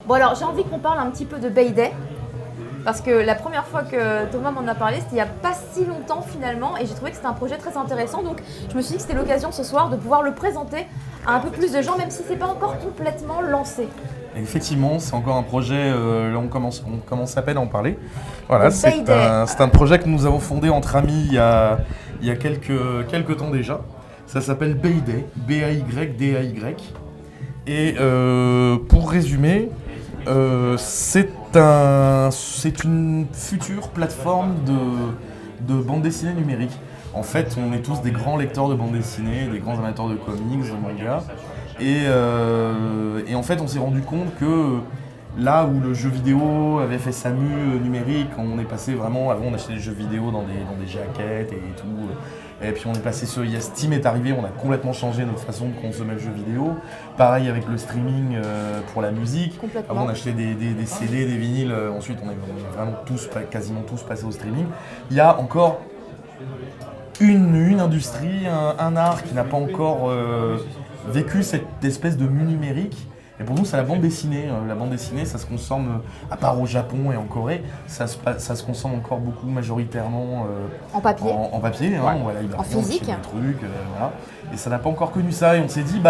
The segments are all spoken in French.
Bon alors j'ai envie qu'on parle un petit peu de Bayday. Parce que la première fois que Thomas m'en a parlé, c'était il n'y a pas si longtemps finalement, et j'ai trouvé que c'était un projet très intéressant. Donc je me suis dit que c'était l'occasion ce soir de pouvoir le présenter à un peu plus de gens, même si c'est pas encore complètement lancé. Effectivement, c'est encore un projet, là on commence à peine à en parler. Voilà, c'est Bayday. un projet que nous avons fondé entre amis il y a quelques temps déjà. Ça s'appelle Bayday, B-A-Y-D-A-Y. Et pour résumer, c'est une future plateforme de bande dessinée numérique. En fait, on est tous des grands lecteurs de bande dessinée, des grands amateurs de comics, de mangas. Et en fait, on s'est rendu compte que là où le jeu vidéo avait fait sa mue numérique, on est passé vraiment, avant on achetait des jeux vidéo dans des jaquettes et tout. Et puis on est passé sur, Steam est arrivé, on a complètement changé notre façon de consommer le jeu vidéo. Pareil avec le streaming pour la musique. Avant on achetait des CD, des vinyles, ensuite on est vraiment quasiment tous passés au streaming. Il y a encore une industrie, un art qui n'a pas encore vécu cette espèce de mue numérique. Et pour nous, c'est la bande dessinée. La bande dessinée, ça se consomme, à part au Japon et en Corée, ça se consomme encore beaucoup majoritairement En papier. En papier, hein, voilà, en physique. Des trucs, voilà. Et ça n'a pas encore connu ça. Et on s'est dit,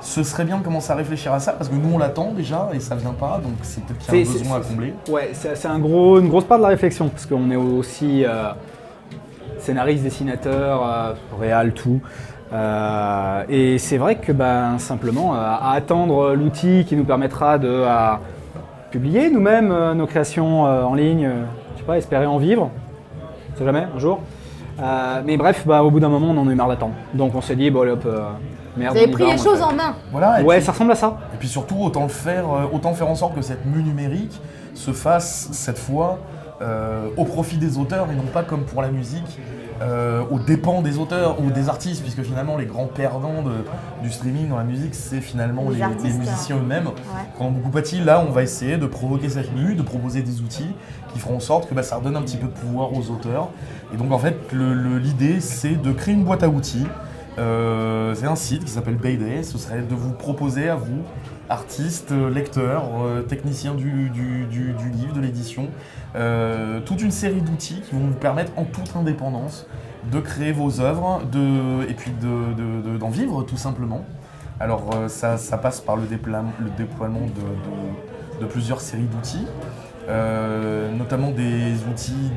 ce serait bien de commencer à réfléchir à ça, parce que nous, on l'attend déjà et ça vient pas, donc c'est peut-être qu'il y a un besoin à combler. Ouais, c'est une grosse part de la réflexion, parce qu'on est aussi scénariste, dessinateur, réal, tout. Et c'est vrai que simplement à attendre l'outil qui nous permettra de publier nous-mêmes nos créations en ligne, je sais pas, espérer en vivre, on sait jamais, un jour. Mais bref, au bout d'un moment, on en a eu marre d'attendre. Donc on s'est dit, bon, hop, merde. Vous avez pris les choses en main. Voilà, ouais, ça ressemble à ça. Et puis surtout, autant faire en sorte que cette mue numérique se fasse cette fois au profit des auteurs et non pas comme pour la musique. Aux dépens des auteurs ou des artistes, puisque finalement les grands perdants du streaming dans la musique, c'est finalement les musiciens eux-mêmes. Quand beaucoup pâtit, là on va essayer de provoquer cette mue, de proposer des outils qui feront en sorte que ça redonne un petit peu de pouvoir aux auteurs. Et donc en fait l'idée c'est de créer une boîte à outils. C'est un site qui s'appelle Bayday, ce serait de vous proposer à vous, artistes, lecteurs, techniciens du livre, de l'édition, toute une série d'outils qui vont vous permettre en toute indépendance de créer vos œuvres et puis d'en vivre tout simplement. Alors ça passe par le déploiement de plusieurs séries d'outils, notamment des outils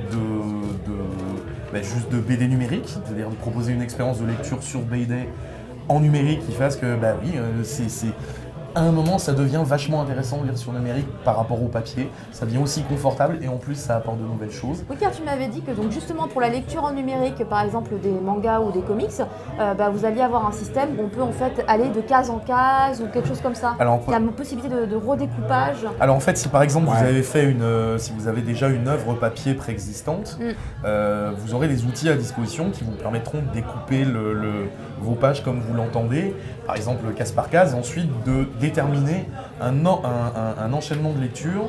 juste de BD numérique, c'est-à-dire de proposer une expérience de lecture sur Bayday en numérique qui fasse que c'est à un moment, ça devient vachement intéressant de lire sur numérique par rapport au papier. Ça devient aussi confortable et en plus, ça apporte de nouvelles choses. Oui, car tu m'avais dit que donc justement pour la lecture en numérique, par exemple des mangas ou des comics, vous alliez avoir un système où on peut en fait aller de case en case ou quelque chose comme ça. Alors, il y a une possibilité de redécoupage. Alors en fait, si par exemple si vous avez déjà une œuvre papier préexistante, vous aurez des outils à disposition qui vous permettront de découper vos pages comme vous l'entendez, par exemple case par case, et ensuite de déterminer un enchaînement de lecture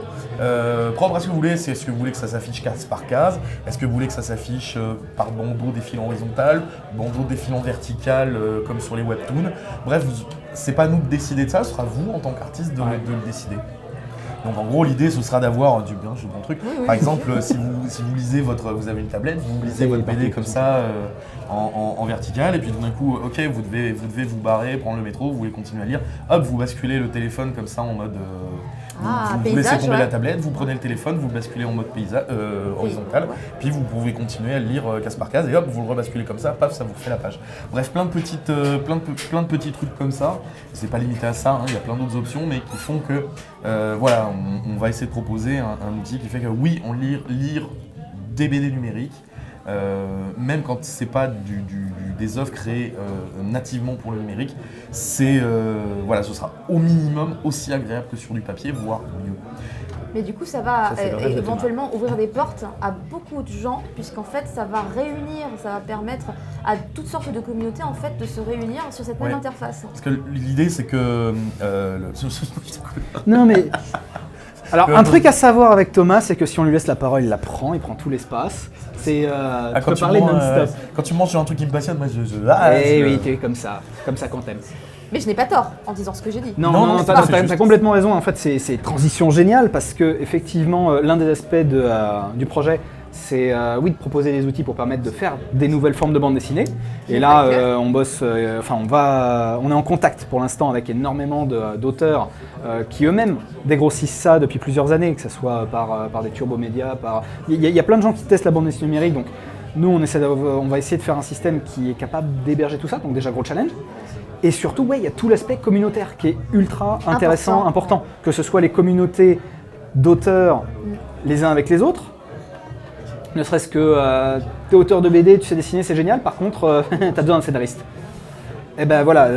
propre à ce que vous voulez. Est-ce que vous voulez que ça s'affiche case par case? Est-ce que vous voulez que ça s'affiche par bandeau défilant horizontal, bandeau défilant vertical comme sur les webtoons? Bref, c'est pas nous de décider de ça, ce sera vous en tant qu'artiste de le décider. Donc en gros l'idée ce sera d'avoir du bon truc. Par exemple si vous lisez vous avez une tablette, vous lisez votre BD comme ça en vertical et puis tout d'un coup vous devez vous barrer, prendre le métro, vous voulez continuer à lire, hop vous basculez le téléphone comme ça en mode vous laissez tomber la tablette, vous prenez le téléphone, vous le basculez en mode horizontal, puis vous pouvez continuer à le lire case par case et hop vous le rebasculez comme ça, paf ça vous refait la page. Bref plein de petits trucs comme ça. C'est pas limité à ça, il y a plein d'autres options mais qui font que on va essayer de proposer un outil qui fait que oui, on lire des BD numériques, même quand c'est pas des œuvres créées nativement pour le numérique, ce sera au minimum aussi agréable que sur du papier, voire mieux. Mais du coup, ça va éventuellement ouvrir des portes à beaucoup de gens, puisqu'en fait, ça va permettre à toutes sortes de communautés en fait de se réunir sur cette même interface. Parce que l'idée, c'est que non mais alors un truc à savoir avec Thomas, c'est que si on lui laisse la parole, il prend tout l'espace. C'est tu peux parler non-stop. Quand tu manges sur un truc qui me passionne, moi oui, t'es comme ça qu'on t'aime. Mais je n'ai pas tort en disant ce que j'ai dit. Non, t'as complètement raison. En fait, c'est transition géniale parce que effectivement, l'un des aspects du projet, c'est de proposer des outils pour permettre de faire des nouvelles formes de bande dessinée. Et là, on bosse, on est en contact pour l'instant avec énormément d'auteurs qui eux-mêmes dégrossissent ça depuis plusieurs années, que ce soit par des turbomédias, il y a plein de gens qui testent la bande dessinée numérique. Donc nous, on va essayer de faire un système qui est capable d'héberger tout ça. Donc déjà, gros challenge. Et surtout, il y a tout l'aspect communautaire qui est ultra intéressant, important. Que ce soit les communautés d'auteurs les uns avec les autres. Ne serait-ce que t'es auteur de BD, tu sais dessiner, c'est génial. Par contre, t'as besoin d'un scénariste. Et ben voilà,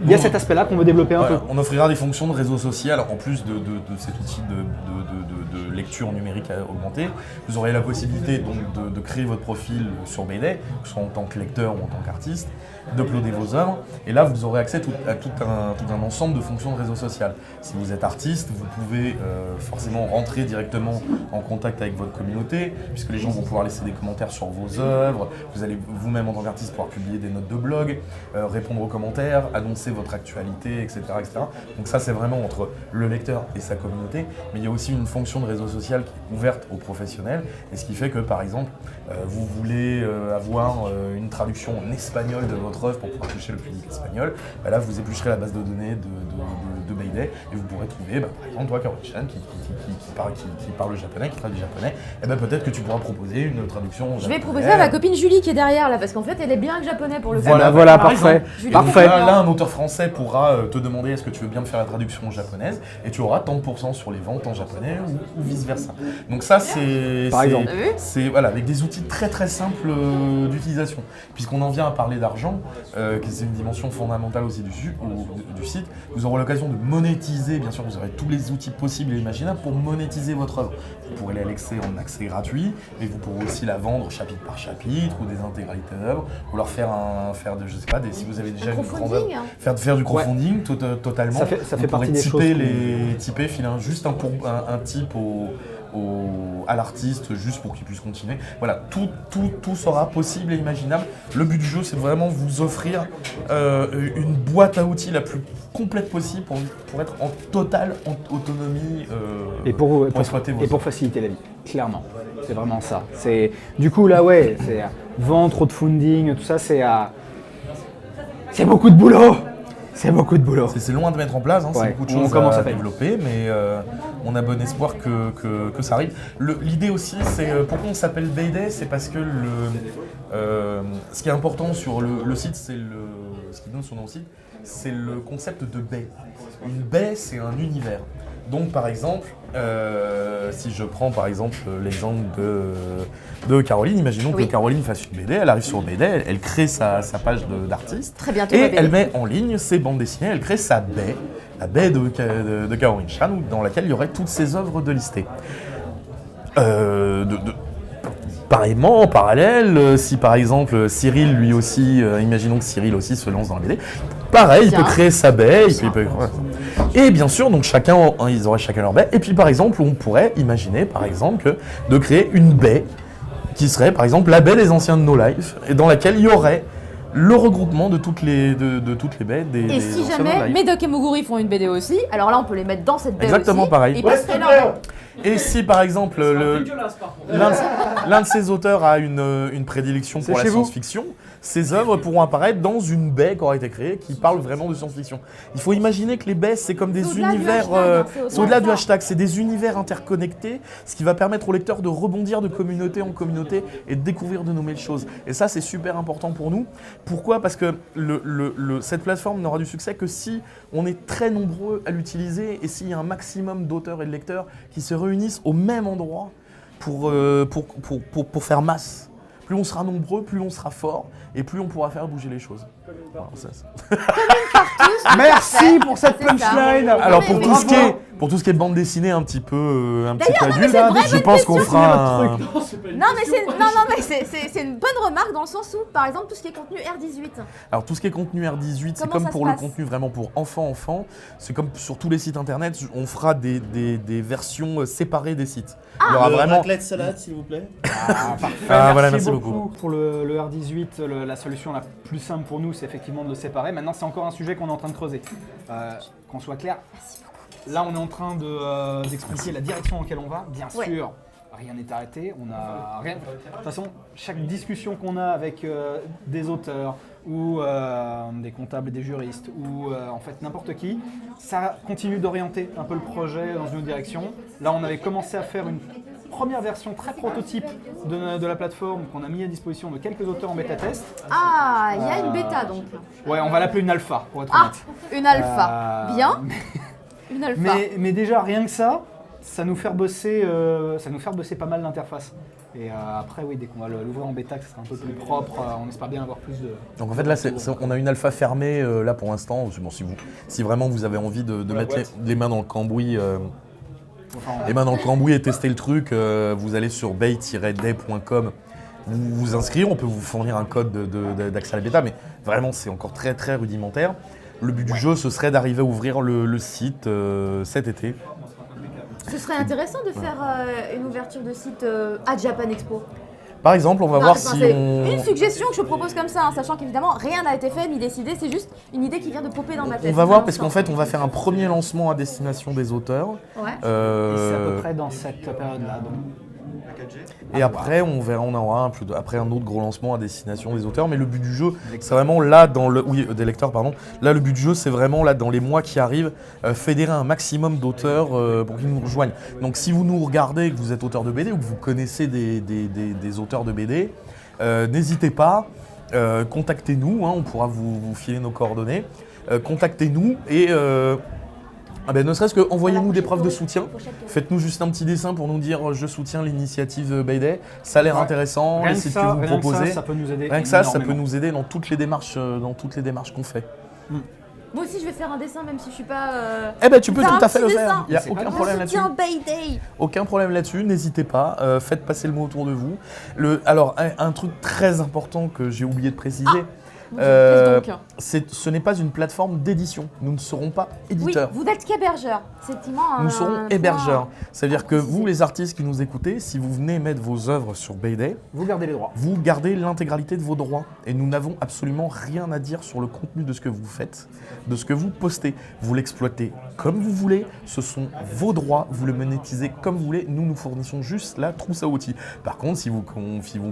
il y a cet aspect-là qu'on veut développer un peu. On offrira des fonctions de réseau social en plus de cet outil de lecture numérique augmentée. Vous aurez la possibilité donc de créer votre profil sur BD, que ce soit en tant que lecteur ou en tant qu'artiste, d'uploader vos œuvres. Et là, vous aurez accès à tout un ensemble de fonctions de réseau social. Si vous êtes artiste, vous pouvez forcément rentrer directement en contact avec votre communauté, puisque les gens vont pouvoir laisser des commentaires sur vos œuvres. Vous allez vous-même en tant qu'artiste pouvoir publier des notes de blog, répondre aux commentaires, annoncer votre actualité, etc., etc. Donc ça, c'est vraiment entre le lecteur et sa communauté. Mais il y a aussi une fonction de réseau social qui est ouverte aux professionnels. Et ce qui fait que, par exemple, vous voulez avoir une traduction en espagnol de votre œuvre pour pouvoir toucher le public espagnol, là vous éplucherez la base de données de Mayday et vous pourrez trouver, par exemple, toi, Caroline Chan, qui parle japonais, qui traduit japonais, et peut-être que tu pourras proposer une traduction japonaise. Je vais proposer à ma copine Julie qui est derrière là, parce qu'en fait elle est bien japonais pour le coup. Voilà, parfait. Parfait. Là, un auteur français pourra te demander est-ce que tu veux bien me faire la traduction japonaise et tu auras tant de pourcents sur les ventes en japonais ou vice-versa. Donc ça, c'est avec des outils très très simples d'utilisation. Puisqu'on en vient à parler d'argent, qui c'est une dimension fondamentale aussi du site, vous aurez l'occasion de monétiser, bien sûr vous aurez tous les outils possibles et imaginables pour monétiser votre œuvre. Vous pourrez la laisser en accès gratuit, mais vous pourrez aussi la vendre chapitre par chapitre ou des intégralités d'œuvres, ou leur si vous avez déjà une grande œuvre, faire du crowdfunding totalement. Ça fait partie des choses. Typer, filer juste un type à l'artiste juste pour qu'il puisse continuer. Voilà, tout sera possible et imaginable. Le but du jeu, c'est vraiment vous offrir une boîte à outils la plus complète possible pour être en totale autonomie et pour exploiter vos œuvres. Et pour faciliter la vie, clairement. C'est vraiment ça. Du coup, là, c'est vendre, crowdfunding, tout ça, c'est beaucoup de boulot. C'est beaucoup de boulot. C'est loin de mettre en place, c'est beaucoup de choses à développer, mais on a bon espoir que ça arrive. L'idée aussi, c'est pourquoi on s'appelle Mayday, c'est parce que ce qui est important sur le site, ce qui donne son nom au site, c'est le concept de baie. Une baie, c'est un univers. Donc par exemple, si je prends par exemple l'exemple de Caroline, imaginons que Caroline fasse une BD, elle arrive sur BD, elle crée sa page d'artiste, très bientôt, et elle met en ligne ses bandes dessinées, elle crée sa baie, la baie de Caroline Chan, dans laquelle il y aurait toutes ses œuvres de listées. Pareillement, en parallèle, si par exemple Cyril lui aussi, imaginons que Cyril aussi se lance dans la BD, pareil, il peut créer sa baie, et bien sûr, donc ils auraient chacun leur baie, et puis par exemple, on pourrait imaginer par exemple de créer une baie qui serait par exemple la baie des anciens de No Life, et dans laquelle il y aurait le regroupement de toutes les baies Et si jamais Médoc et Muguri font une BD aussi, alors là on peut les mettre dans cette baie exactement aussi. Pareil. Et si par exemple l'un de ces auteurs a une prédilection pour la science-fiction, ces œuvres pourront apparaître dans une baie qui aura été créée qui parle vraiment de science-fiction. Il faut imaginer que les baies, c'est comme des univers, c'est au-delà du hashtag, c'est des univers interconnectés, ce qui va permettre au lecteur de rebondir de communauté en communauté et de découvrir de nouvelles choses. Et ça, c'est super important pour nous. Pourquoi ? Parce que cette plateforme n'aura du succès que si on est très nombreux à l'utiliser et s'il y a un maximum d'auteurs et de lecteurs qui se réunissent au même endroit pour faire masse. Plus on sera nombreux, plus on sera fort et plus on pourra faire bouger les choses. Voilà, Merci pour cette punchline. Alors pour tout Pour tout ce qui est bande dessinée un petit peu D'ailleurs, adulte, non, mais c'est je pense qu'on fera un... Non mais c'est une bonne remarque dans le sens où, par exemple, tout ce qui est contenu R18. Alors tout ce qui est contenu R18, c'est Comment comme ça pour se le passe contenu vraiment pour enfants, c'est comme sur tous les sites internet, on fera des versions séparées des sites. Il y aura vraiment... raclette salade, s'il vous plaît. Parfait, voilà, merci beaucoup. Pour le R18, la solution la plus simple pour nous, c'est effectivement de le séparer. Maintenant, c'est encore un sujet qu'on est en train de creuser. Qu'on soit clair, là, on est en train d'expliquer la direction dans laquelle on va. Bien sûr, rien n'est arrêté. On a rien. De toute façon, chaque discussion qu'on a avec des auteurs ou des comptables, des juristes ou en fait n'importe qui, ça continue d'orienter un peu le projet dans une autre direction. Là, on avait commencé à faire une première version très prototype de la plateforme qu'on a mis à disposition de quelques auteurs en bêta-test. Ah, il y a une bêta donc. Ouais, on va l'appeler une alpha pour être Ah, honnête. une alpha. Bien. Une alpha. Mais déjà, rien que ça nous fait bosser pas mal l'interface. Et après, oui, dès qu'on va l'ouvrir en bêta, que ça sera un peu plus propre, on espère bien avoir plus de... Donc en fait là, on a une alpha fermée là pour l'instant. Bon, si vraiment vous avez envie de mettre les mains dans le cambouis, et tester le truc, vous allez sur bay-day.com, vous inscrire, on peut vous fournir un code d'accès à la bêta, mais vraiment c'est encore très très rudimentaire. Le but du jeu, ce serait d'arriver à ouvrir le site cet été. Ce serait intéressant de faire une ouverture de site à Japan Expo. Par exemple, on va voir si c'est on... une suggestion que je propose comme ça, sachant qu'évidemment rien n'a été fait ni décidé, c'est juste une idée qui vient de popper dans ma tête. On va voir parce qu'en fait, on va faire un premier lancement à destination des auteurs. Ouais. Et c'est à peu près dans cette période-là. Donc. Et après, on aura un autre gros lancement à destination des auteurs. Mais le but du jeu, c'est vraiment là des lecteurs, pardon. Là, le but du jeu, c'est vraiment là dans les mois qui arrivent, fédérer un maximum d'auteurs pour qu'ils nous rejoignent. Donc, si vous nous regardez, que vous êtes auteur de BD ou que vous connaissez des auteurs de BD, n'hésitez pas, contactez-nous. On pourra vous filer nos coordonnées. Contactez-nous et ne serait-ce que envoyez-nous des preuves de soutien. Faites-nous juste un petit dessin pour nous dire je soutiens l'initiative Bay-Day. Ça a l'air intéressant, les sites que vous proposez. Ça peut nous aider. Rien que ça peut nous aider dans toutes les démarches qu'on fait. Moi aussi, je vais faire un dessin, même si je suis pas. Tu peux tout à fait le faire. Il n'y a aucun problème là-dessus. Bay-Day. Aucun problème là-dessus. N'hésitez pas. Faites passer le mot autour de vous. Alors, un truc très important que j'ai oublié de préciser. Ce n'est pas une plateforme d'édition. Nous ne serons pas éditeurs. Oui, vous n'êtes qu'hébergeurs. Nous serons hébergeurs. C'est-à-dire que vous, les artistes qui nous écoutez, si vous venez mettre vos œuvres sur Bay-Day, vous gardez les droits. Vous gardez l'intégralité de vos droits. Et nous n'avons absolument rien à dire sur le contenu de ce que vous faites, de ce que vous postez. Vous l'exploitez comme vous voulez. Ce sont vos droits. Vous le monétisez comme vous voulez. Nous fournissons juste la trousse à outils. Par contre, si vous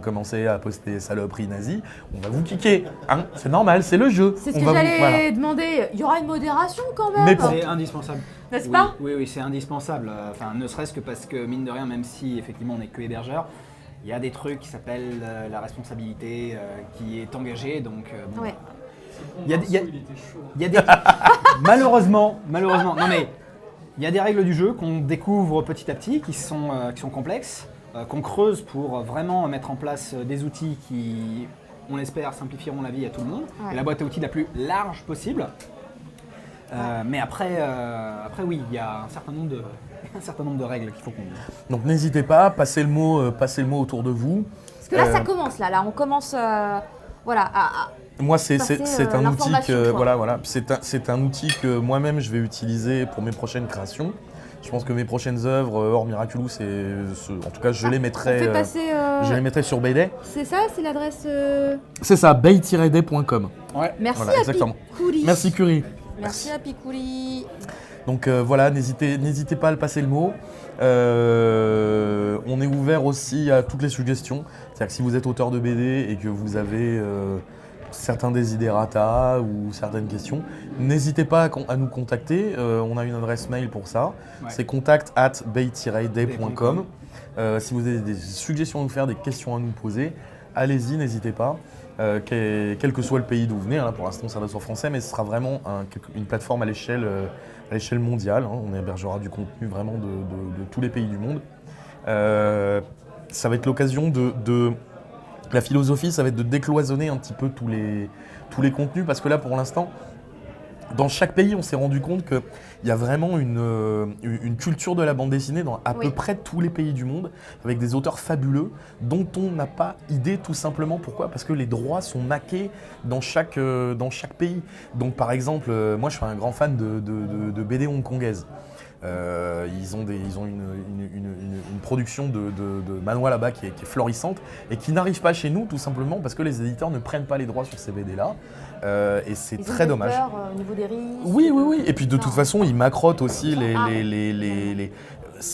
commencez à poster saloperies nazies, on va vous kicker. C'est normal, c'est le jeu. C'est ce que j'allais demander. Il y aura une modération quand même. Mais c'est indispensable. N'est-ce pas ? Oui, c'est indispensable. Ne serait-ce que parce que, mine de rien, même si effectivement on n'est que hébergeur, il y a des trucs qui s'appellent la responsabilité qui est engagée. Donc, ouais. Il y a des... malheureusement, non mais il y a des règles du jeu qu'on découvre petit à petit, qui sont complexes, qu'on creuse pour vraiment mettre en place des outils qui... on l'espère, simplifieront la vie à tout le monde. Ouais. Et la boîte à outils la plus large possible. Mais après, oui, il y a un certain nombre de règles qu'il faut qu'on... Donc n'hésitez pas, passez le mot autour de vous. Parce que là, ça commence. Là, on commence Moi, c'est un outil que c'est un outil que moi-même je vais utiliser pour mes prochaines créations. Je pense que mes prochaines œuvres, hors Miraculous, en tout cas, je les mettrai sur Bay-Day. C'est ça, c'est l'adresse. C'est ça, bay-day.com. Ouais. Merci voilà, à exactement. Picouri. Merci Curie. Merci à Picouri. Donc n'hésitez pas à le passer le mot. On est ouvert aussi à toutes les suggestions. C'est-à-dire que si vous êtes auteur de BD et que vous avez certains desiderata ou certaines questions, n'hésitez pas à nous contacter. On a une adresse mail pour ça. Ouais. C'est contact@bay-day.com. Si vous avez des suggestions à nous faire, des questions à nous poser, allez-y, n'hésitez pas. Quel que soit le pays d'où vous venez, pour l'instant ça reste en français, mais ce sera vraiment une plateforme à l'échelle mondiale. On hébergera du contenu vraiment de tous les pays du monde. Ça va être l'occasion la philosophie, ça va être de décloisonner un petit peu tous les contenus, parce que là pour l'instant, Dans chaque pays, on s'est rendu compte qu'il y a vraiment une culture de la bande dessinée dans à peu près tous les pays du monde, avec des auteurs fabuleux dont on n'a pas idée tout simplement. Pourquoi ? Parce que les droits sont maqués dans chaque pays. Donc par exemple, moi je suis un grand fan de BD hongkongaise. Ils ont une production de manhwa là-bas qui est florissante et qui n'arrive pas chez nous tout simplement parce que les éditeurs ne prennent pas les droits sur ces BD-là. Et c'est très dommage. Peur, au niveau des risques. Oui. Et puis de toute façon, ils macrotent aussi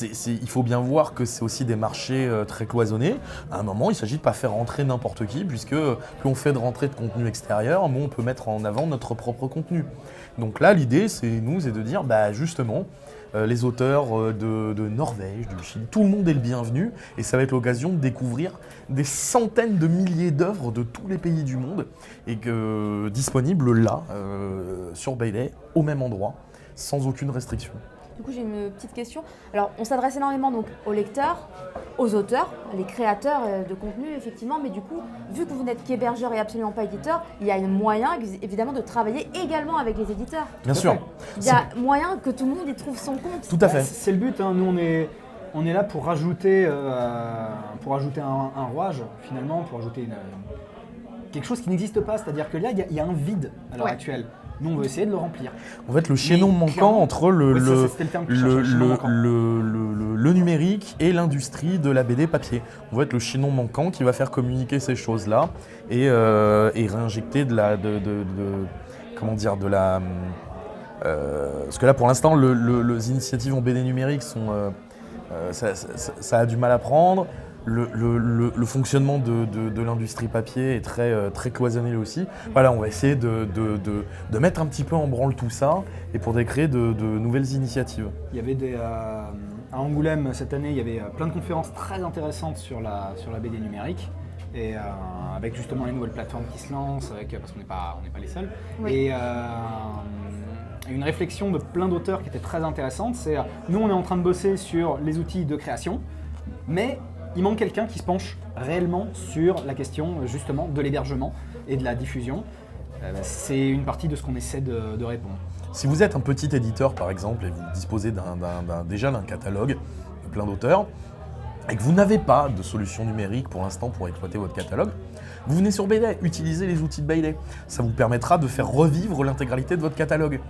il faut bien voir que c'est aussi des marchés très cloisonnés. À un moment, il ne s'agit de pas faire rentrer n'importe qui, puisque plus on fait de rentrée de contenu extérieur, moins on peut mettre en avant notre propre contenu. Donc là, l'idée, c'est de dire, justement, les auteurs de Norvège, du Chili, tout le monde est le bienvenu, et ça va être l'occasion de découvrir des centaines de milliers d'œuvres de tous les pays du monde, et disponibles là, sur Bailey, au même endroit, sans aucune restriction. Du coup, j'ai une petite question. Alors, on s'adresse énormément donc aux lecteurs, aux auteurs, les créateurs de contenu, effectivement. Mais du coup, vu que vous n'êtes qu'hébergeur et absolument pas éditeur, il y a un moyen, évidemment, de travailler également avec les éditeurs. Bien sûr. Il y a moyen que tout le monde y trouve son compte. Tout à fait. C'est le but. Hein. Nous, on est là pour rajouter un rouage, finalement, pour ajouter quelque chose qui n'existe pas. C'est-à-dire que là, il y a un vide à l'heure actuelle. Nous, on veut essayer de le remplir. En fait, le chaînon manquant entre le numérique et l'industrie de la BD papier. On veut être le chaînon manquant qui va faire communiquer ces choses-là et réinjecter parce que là, pour l'instant, les initiatives en BD numérique ça a du mal à prendre. Le fonctionnement de l'industrie papier est très cloisonné aussi. Voilà, on va essayer de mettre un petit peu en branle tout ça et pour créer de nouvelles initiatives. Il y avait à Angoulême cette année, il y avait plein de conférences très intéressantes sur la BD numérique. Et avec justement les nouvelles plateformes qui se lancent, parce qu'on n'est pas les seuls. Oui. Et une réflexion de plein d'auteurs qui était très intéressante, c'est nous on est en train de bosser sur les outils de création, mais il manque quelqu'un qui se penche réellement sur la question justement de l'hébergement et de la diffusion. C'est une partie de ce qu'on essaie de répondre. Si vous êtes un petit éditeur par exemple et vous disposez déjà d'un catalogue de plein d'auteurs et que vous n'avez pas de solution numérique pour l'instant pour exploiter votre catalogue, vous venez sur Bailey, utilisez les outils de Bailey. Ça vous permettra de faire revivre l'intégralité de votre catalogue.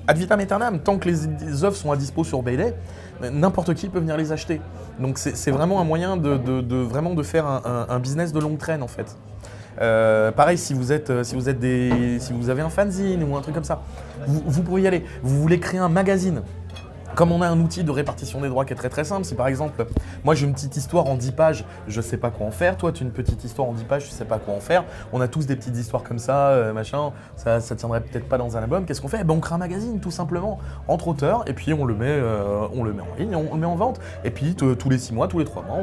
Ad vitam aeternam, tant que les œuvres sont à dispo sur Bailey, n'importe qui peut venir les acheter. Donc c'est vraiment un moyen de faire un business de longue traîne en fait. Pareil, si vous avez un fanzine ou un truc comme ça, vous pouvez y aller. Vous voulez créer un magazine. Comme on a un outil de répartition des droits qui est très simple, si par exemple, moi j'ai une petite histoire en 10 pages, je sais pas quoi en faire, toi tu as une petite histoire en 10 pages, je sais pas quoi en faire, on a tous des petites histoires comme ça, ça tiendrait peut-être pas dans un album, qu'est-ce qu'on fait ? On crée un magazine tout simplement, entre auteurs, et puis on le met en ligne, on le met en vente, et puis tous les 6 mois, tous les 3 mois,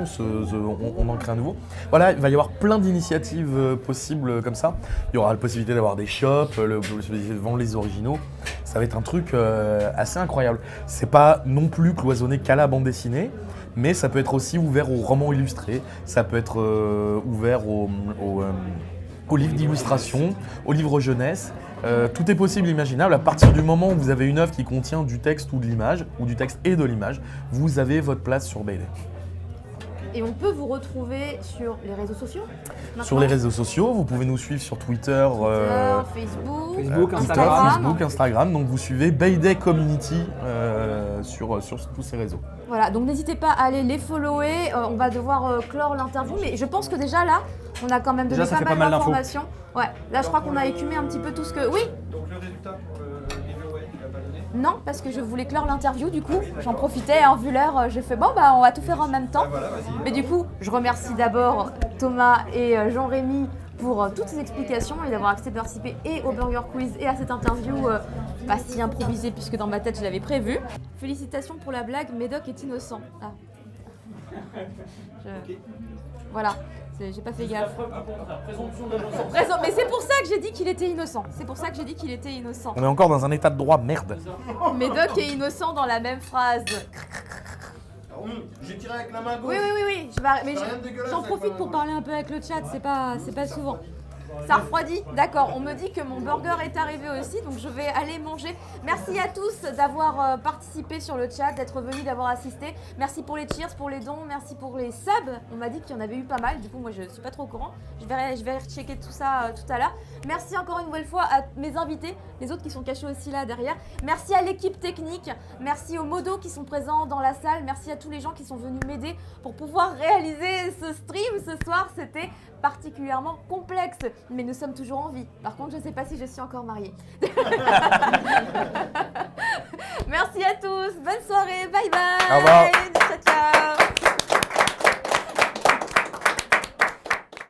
on en crée un nouveau. Voilà, il va y avoir plein d'initiatives possibles comme ça, il y aura la possibilité d'avoir des shops, la possibilité de vendre les originaux. Ça va être un truc assez incroyable. C'est pas non plus cloisonné qu'à la bande dessinée, mais ça peut être aussi ouvert aux romans illustrés, ça peut être ouvert aux livres d'illustration, aux livres jeunesse. Tout est possible, imaginable. À partir du moment où vous avez une œuvre qui contient du texte ou de l'image, ou du texte et de l'image, vous avez votre place sur Bailey. Et on peut vous retrouver sur les réseaux sociaux maintenant ? Sur les réseaux sociaux, vous pouvez nous suivre sur Twitter, Facebook, Instagram. Donc vous suivez Bailey Community sur tous ces réseaux. Voilà, donc n'hésitez pas à aller les follower. On va devoir clore l'interview, mais je pense que déjà là, on a quand même donné pas mal d'informations. Ouais, là je crois qu'on a écumé un petit peu tout ce que... Oui ? Donc le résultat pour le giveaway, tu l'as pas donné ? Non, parce que je voulais clore l'interview, du coup, j'en profitais, vu l'heure, j'ai fait on va tout faire en même temps. Voilà, vas-y. Mais du coup, je remercie d'abord Thomas et Jean-Rémy pour toutes ces explications et d'avoir accepté de participer et au Burger Quiz et à cette interview pas si improvisée puisque dans ma tête je l'avais prévue. Félicitations pour la blague, Médoc est innocent. Ah. Voilà. J'ai pas fait gaffe. Mais c'est pour ça que j'ai dit qu'il était innocent. On est encore dans un état de droit, merde. Médoc est innocent dans la même phrase. J'ai tiré avec la main gauche. Oui. J'en profite pour parler un peu avec le chat, c'est pas souvent. Ça refroidit, d'accord. On me dit que mon burger est arrivé aussi, donc je vais aller manger. Merci à tous d'avoir participé sur le chat, d'être venus, d'avoir assisté. Merci pour les cheers, pour les dons, merci pour les subs. On m'a dit qu'il y en avait eu pas mal, du coup moi je ne suis pas trop au courant. Je vais checker tout ça tout à l'heure. Merci encore une nouvelle fois à mes invités, les autres qui sont cachés aussi là derrière. Merci à l'équipe technique, merci aux modos qui sont présents dans la salle, merci à tous les gens qui sont venus m'aider pour pouvoir réaliser ce stream ce soir. C'était particulièrement complexe, mais nous sommes toujours en vie. Par contre, je ne sais pas si je suis encore mariée. Merci à tous, bonne soirée, bye bye. Au revoir.